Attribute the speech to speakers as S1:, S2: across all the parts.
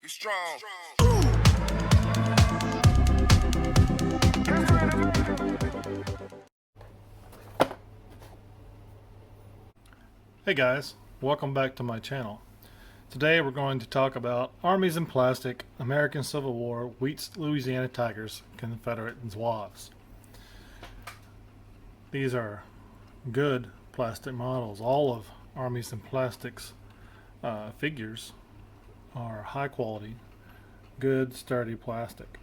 S1: Be strong.
S2: Hey guys, welcome back to my channel. Today we're going to talk about Armies in Plastic, American Civil War, Wheats, Louisiana Tigers, Confederate Zouaves. These are good plastic models. All of Armies in Plastic's figures are high quality, good sturdy plastic.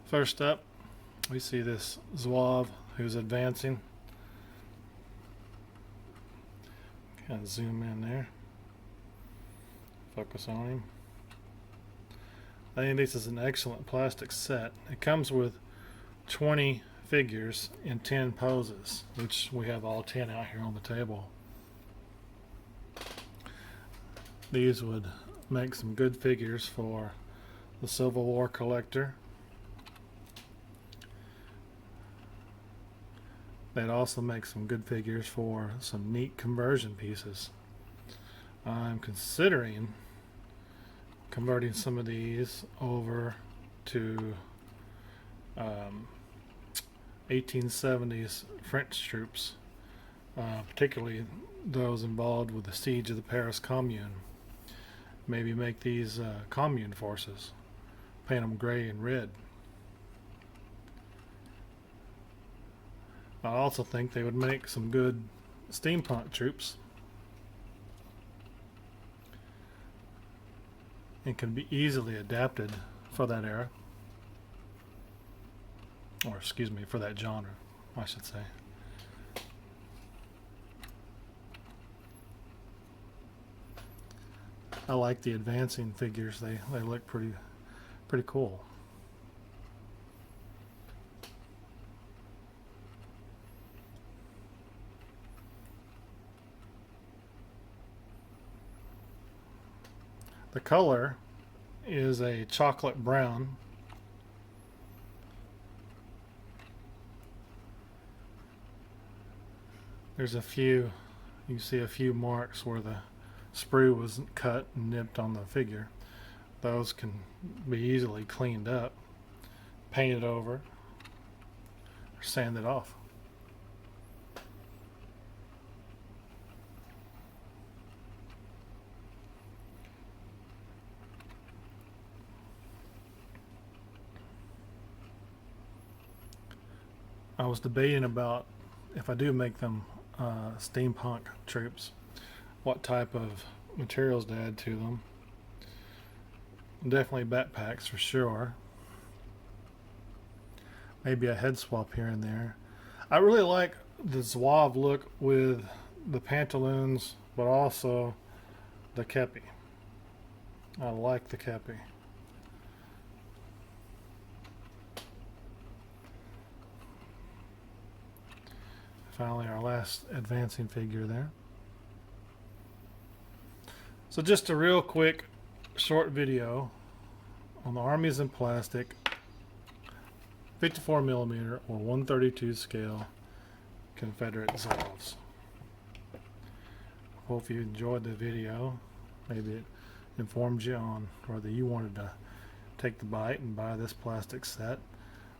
S2: First up, we see this Zouave who's advancing. Kind of zoom in there. Focus on him. I think this is an excellent plastic set. It comes with 20 figures in 10 poses, which we have all 10 out here on the table. These would make some good figures for the Civil War collector. They'd also make some good figures for some neat conversion pieces. I'm considering converting some of these over to 1870s French troops, particularly those involved with the siege of the Paris Commune. Maybe make these commune forces, paint them gray and red. I also think they would make some good steampunk troops and can be easily adapted for that era, or excuse me, for that genre, I should say. I like the advancing figures. They look pretty cool. The color is a chocolate brown. There's a few, you can see a few marks where the sprue was cut and nipped on the figure. Those can be easily cleaned up, painted over, or sanded off. I was debating about, if I do make them steampunk troops, what type of materials to add to them. Definitely backpacks for sure. Maybe a head swap here and there. I really like the Zouave look with the pantaloons, but also the kepi. I like the kepi. Finally, our last advancing figure there. So just a real quick short video on the Armies in Plastic 54mm or 132 scale Confederate Zouaves. Hope you enjoyed the video. Maybe it informed you on whether you wanted to take the bite and buy this plastic set.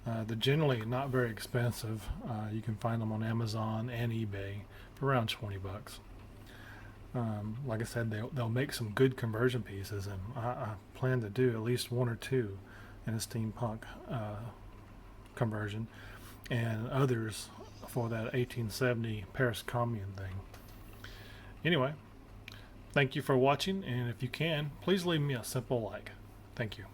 S2: They're generally not very expensive. You can find them on Amazon and eBay for around 20 bucks. Like I said, they'll make some good conversion pieces, and I plan to do at least one or two in a steampunk conversion, and others for that 1870 Paris Commune thing. Anyway, thank you for watching, and if you can, please leave me a simple like. Thank you.